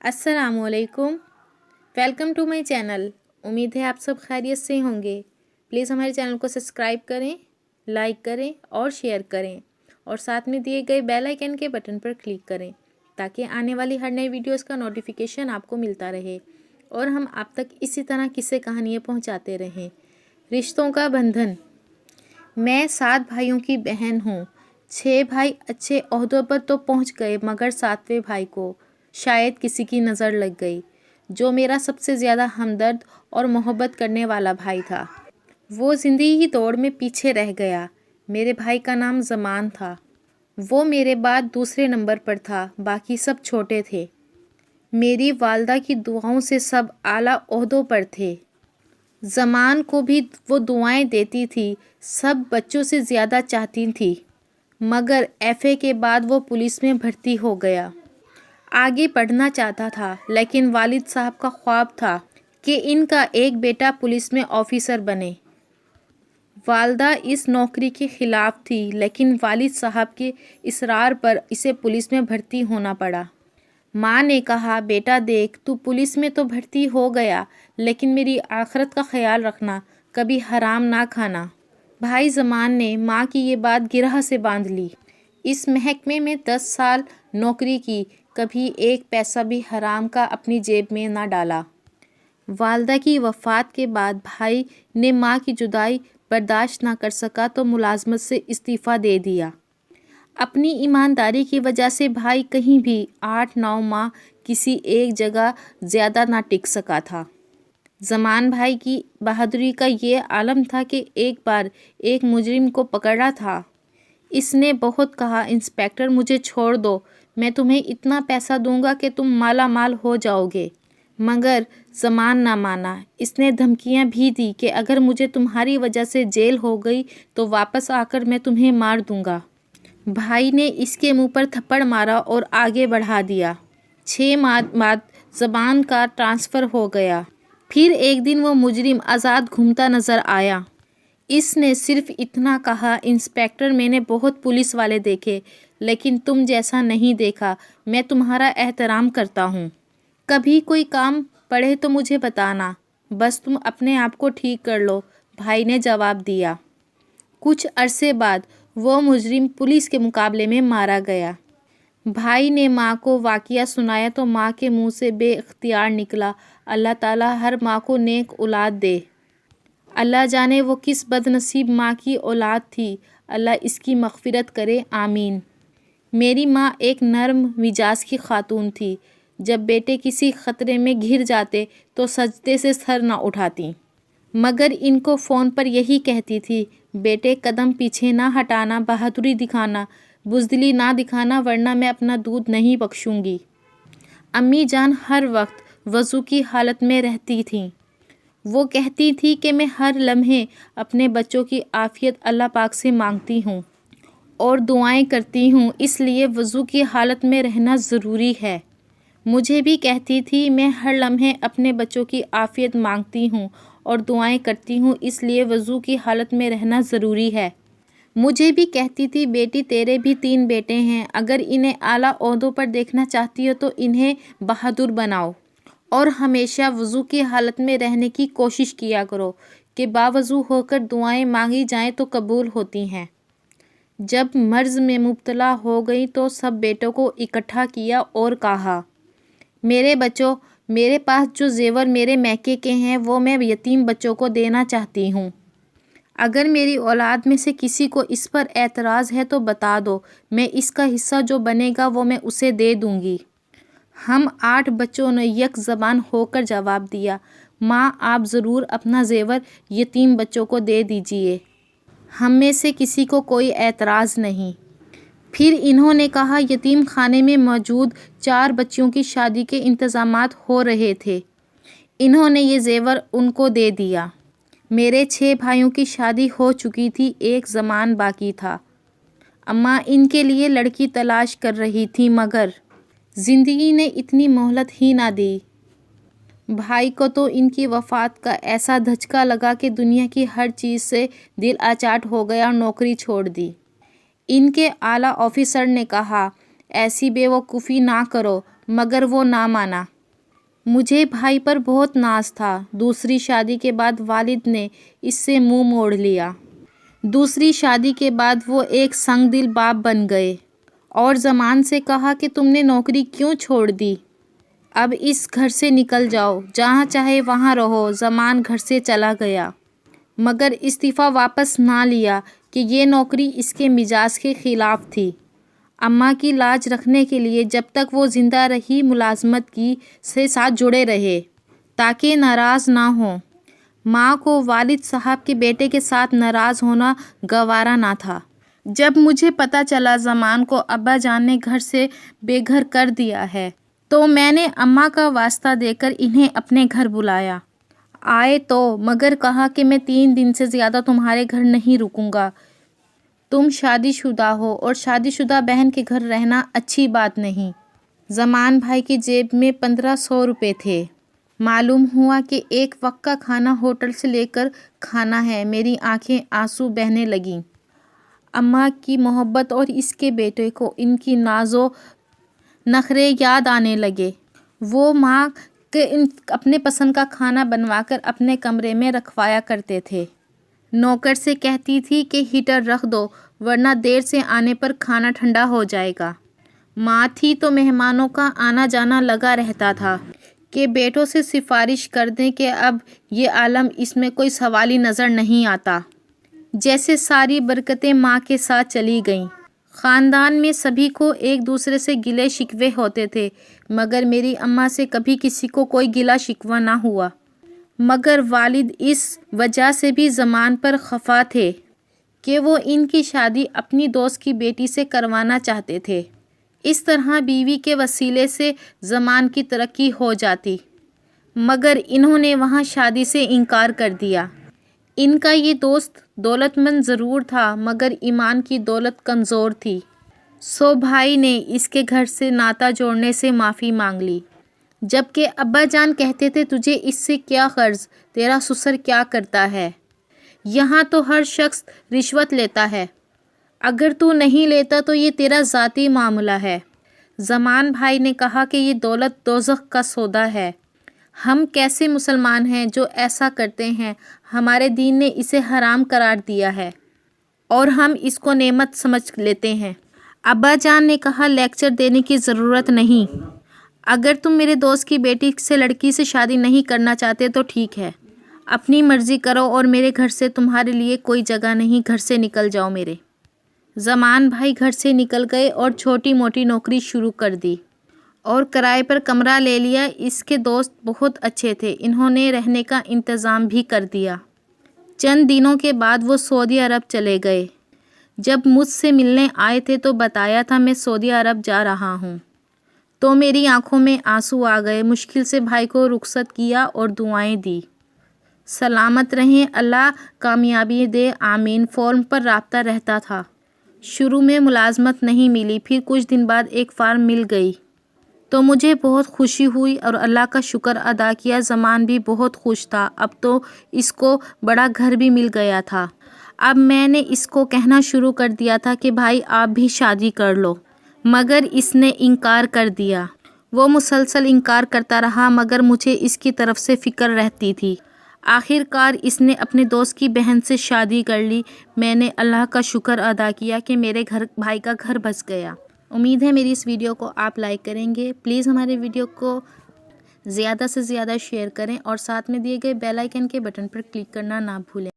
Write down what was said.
अस्सलाम वालेकुम। Welcome to my channel. उम्मीद है आप सब खैरियत से होंगे। प्लीज़ हमारे चैनल को सब्सक्राइब करें, लाइक करें और शेयर करें और साथ में दिए गए बेल आइकन के बटन पर क्लिक करें ताकि आने वाली हर नई वीडियोस का नोटिफिकेशन आपको मिलता रहे और हम आप तक इसी तरह किस्से कहानियाँ पहुँचाते रहें। रिश्तों का बंधन। मैं 7 भाइयों की बहन हूँ। 6 भाई अच्छे ओहदों पर तो पहुँच गए मगर 7वें भाई को शायद किसी की नज़र लग गई, जो मेरा सबसे ज़्यादा हमदर्द और मोहब्बत करने वाला भाई था। वो ज़िंदगी की दौड़ में पीछे रह गया। मेरे भाई का नाम ज़मान था। वो मेरे बाद दूसरे नंबर पर था, बाकी सब छोटे थे। मेरी वालदा की दुआओं से सब आला ओहदों पर थे। ज़मान को भी वो दुआएं देती थी, सब बच्चों से ज़्यादा चाहती थी। मगर एफए के बाद वो पुलिस में भर्ती हो गया। आगे पढ़ना चाहता था, लेकिन वालिद साहब का ख्वाब था कि इनका एक बेटा पुलिस में ऑफिसर बने। वालदा इस नौकरी के ख़िलाफ़ थी, लेकिन वालिद साहब के इसरार पर इसे पुलिस में भर्ती होना पड़ा। माँ ने कहा, बेटा देख, तू पुलिस में तो भर्ती हो गया, लेकिन मेरी आखिरत का ख्याल रखना, कभी हराम ना खाना। भाई ज़मान ने माँ की ये बात गिरह से बांध ली। इस महकमे में 10 साल नौकरी की, कभी एक पैसा भी हराम का अपनी जेब में ना डाला। वालदा की वफ़ात के बाद भाई ने माँ की जुदाई बर्दाश्त ना कर सका तो मुलाजमत से इस्तीफ़ा दे दिया। अपनी ईमानदारी की वजह से भाई कहीं भी 8-9 माह किसी एक जगह ज़्यादा ना टिक सका था। ज़मान भाई की बहादुरी का ये आलम था कि एक बार एक मुजरिम को पकड़ा था। इसने बहुत कहा, इंस्पेक्टर मुझे छोड़ दो, मैं तुम्हें इतना पैसा दूंगा कि तुम माला माल हो जाओगे। मगर ज़मान ना माना। इसने धमकियां भी दी कि अगर मुझे तुम्हारी वजह से जेल हो गई तो वापस आकर मैं तुम्हें मार दूंगा। भाई ने इसके मुंह पर थप्पड़ मारा और आगे बढ़ा दिया। 6 माह बाद ज़मान का ट्रांसफ़र हो गया। फिर एक दिन वो मुजरिम आज़ाद घूमता नज़र आया। इसने सिर्फ इतना कहा, इंस्पेक्टर मैंने बहुत पुलिस वाले देखे, लेकिन तुम जैसा नहीं देखा। मैं तुम्हारा एहतराम करता हूँ। कभी कोई काम पड़े तो मुझे बताना, बस तुम अपने आप को ठीक कर लो, भाई ने जवाब दिया। कुछ अरसे बाद वो मुजरिम पुलिस के मुकाबले में मारा गया। भाई ने माँ को वाक़या सुनाया तो माँ के मुंह से बेइख्तियार निकला, अल्लाह ताला हर माँ को नेक औलाद दे। अल्लाह जाने वो किस बदनसीब माँ की औलाद थी, अल्लाह इसकी मग़फ़िरत करे, आमीन। मेरी माँ एक नरम मिजाज की खातून थी। जब बेटे किसी ख़तरे में घिर जाते तो सजदे से सर ना उठाती, मगर इनको फ़ोन पर यही कहती थी, बेटे कदम पीछे ना हटाना, बहादुरी दिखाना, बुज़दिली ना दिखाना, वरना मैं अपना दूध नहीं बख्शूँगी। अम्मी जान हर वक्त वज़ू की हालत में रहती थीं। वो कहती थी कि मैं हर लम्हे अपने बच्चों की आफ़ियत अल्लाह पाक से मांगती हूँ और दुआएं करती हूँ, इसलिए वज़ू की हालत में रहना ज़रूरी है। मुझे भी कहती थी, मैं हर लम्हे अपने बच्चों की आफ़ियत मांगती हूँ और दुआएं करती हूँ, इसलिए वज़ू की हालत में रहना ज़रूरी है। मुझे भी कहती थी, बेटी तेरे भी 3 बेटे हैं, अगर इन्हें आला ओहदों पर देखना चाहती हो तो इन्हें बहादुर बनाओ और हमेशा वज़ू की हालत में रहने की कोशिश किया करो कि बावज़ू होकर दुआएं मांगी जाएं तो कबूल होती हैं। जब मर्ज़ में मुब्तला हो गई तो सब बेटों को इकट्ठा किया और कहा, मेरे बच्चों, मेरे पास जो ज़ेवर मेरे मैके के हैं वो मैं यतीम बच्चों को देना चाहती हूँ। अगर मेरी औलाद में से किसी को इस पर एतराज़ है तो बता दो, मैं इसका हिस्सा जो बनेगा वो मैं उसे दे दूँगी। हम 8 बच्चों ने एक ज़बान होकर जवाब दिया, माँ आप ज़रूर अपना ज़ेवर यतीम बच्चों को दे दीजिए, हम में से किसी को कोई एतराज़ नहीं। फिर इन्होंने कहा, यतीम खाने में मौजूद 4 बच्चियों की शादी के इंतज़ामात हो रहे थे। इन्होंने ये ज़ेवर उनको दे दिया। मेरे 6 भाइयों की शादी हो चुकी थी, एक ज़मान बाकी था। अम्मा इनके लिए लड़की तलाश कर रही थी, मगर ज़िंदगी ने इतनी मोहलत ही ना दी। भाई को तो इनकी वफ़ात का ऐसा धचका लगा कि दुनिया की हर चीज़ से दिल आचाट हो गया और नौकरी छोड़ दी। इनके आला ऑफिसर ने कहा, ऐसी बेवकूफ़ी ना करो, मगर वो ना माना। मुझे भाई पर बहुत नाज था। दूसरी शादी के बाद वालिद ने इससे मुंह मोड़ लिया। दूसरी शादी के बाद वो एक संगदिल बाप बन गए और ज़मान से कहा कि तुमने नौकरी क्यों छोड़ दी, अब इस घर से निकल जाओ, जहाँ चाहे वहाँ रहो। ज़मान घर से चला गया मगर इस्तीफ़ा वापस ना लिया कि ये नौकरी इसके मिजाज के ख़िलाफ़ थी। अम्मा की लाज रखने के लिए जब तक वो ज़िंदा रही मुलाजमत की से साथ जुड़े रहे ताकि नाराज़ ना हो। माँ को वालिद साहब के बेटे के साथ नाराज़ होना गवारा ना था। जब मुझे पता चला ज़मान को अब्बा जान ने घर से बेघर कर दिया है तो मैंने अम्मा का वास्ता देकर इन्हें अपने घर बुलाया। आए तो मगर कहा कि मैं 3 दिन से ज़्यादा तुम्हारे घर नहीं रुकूंगा। तुम शादीशुदा हो और शादीशुदा बहन के घर रहना अच्छी बात नहीं। ज़मान भाई की जेब में 1500 रुपये थे। मालूम हुआ कि एक वक्त का खाना होटल से लेकर खाना है। मेरी आंखें आंसू बहने लगीं। अम्मा की मोहब्बत और इसके बेटे को इनकी नाजो नखरे याद आने लगे। वो माँ के अपने पसंद का खाना बनवाकर अपने कमरे में रखवाया करते थे। नौकर से कहती थी कि हीटर रख दो वरना देर से आने पर खाना ठंडा हो जाएगा। माँ थी तो मेहमानों का आना जाना लगा रहता था कि बेटों से सिफारिश कर दें कि अब ये आलम इसमें कोई सवाल ही नज़र नहीं आता। जैसे सारी बरकतें माँ के साथ चली गईं। ख़ानदान में सभी को एक दूसरे से गिले शिकवे होते थे मगर मेरी अम्मा से कभी किसी को कोई गिला शिकवा ना हुआ। मगर वालिद इस वजह से भी ज़मान पर खफा थे कि वो इनकी शादी अपनी दोस्त की बेटी से करवाना चाहते थे। इस तरह बीवी के वसीले से ज़मान की तरक्की हो जाती मगर इन्होंने वहाँ शादी से इनकार कर दिया। इनका ये दोस्त दौलतमंद ज़रूर था मगर ईमान की दौलत कमज़ोर थी। सो भाई ने इसके घर से नाता जोड़ने से माफ़ी मांग ली। जबकि अब्बा जान कहते थे तुझे इससे क्या कर्ज, तेरा ससुर क्या करता है, यहाँ तो हर शख्स रिश्वत लेता है, अगर तू नहीं लेता तो ये तेरा ज़ाती मामला है। ज़मान भाई ने कहा कि ये दौलत दोज़ख का सौदा है। हम कैसे मुसलमान हैं जो ऐसा करते हैं, हमारे दीन ने इसे हराम करार दिया है और हम इसको नेमत समझ लेते हैं। अब्बा जान ने कहा लेक्चर देने की ज़रूरत नहीं, अगर तुम मेरे दोस्त की बेटी से लड़की से शादी नहीं करना चाहते तो ठीक है, अपनी मर्ज़ी करो और मेरे घर से तुम्हारे लिए कोई जगह नहीं, घर से निकल जाओ मेरे। ज़मान भाई घर से निकल गए और छोटी मोटी नौकरी शुरू कर दी और किराए पर कमरा ले लिया। इसके दोस्त बहुत अच्छे थे, इन्होंने रहने का इंतज़ाम भी कर दिया। चंद दिनों के बाद वो सऊदी अरब चले गए। जब मुझसे मिलने आए थे तो बताया था मैं सऊदी अरब जा रहा हूँ, तो मेरी आंखों में आंसू आ गए। मुश्किल से भाई को रुखसत किया और दुआएं दी। सलामत रहें, अल्लाह कामयाबी दे, आमीन। फ़ोन पर राब्ता रहता था। शुरू में मुलाजमत नहीं मिली, फिर कुछ दिन बाद एक फार्म मिल गई तो मुझे बहुत खुशी हुई और अल्लाह का शुक्र अदा किया। ज़मान भी बहुत खुश था, अब तो इसको बड़ा घर भी मिल गया था। अब मैंने इसको कहना शुरू कर दिया था कि भाई आप भी शादी कर लो, मगर इसने इनकार कर दिया। वो मुसलसल इनकार करता रहा मगर मुझे इसकी तरफ से फ़िक्र रहती थी। आखिरकार इसने अपने दोस्त की बहन से शादी कर ली। मैंने अल्लाह का शुक्र अदा किया कि मेरे घर भाई का घर बस गया। उम्मीद है मेरी इस वीडियो को आप लाइक करेंगे। प्लीज़ हमारे वीडियो को ज़्यादा से ज़्यादा शेयर करें और साथ में दिए गए बेल आइकन के बटन पर क्लिक करना ना भूलें।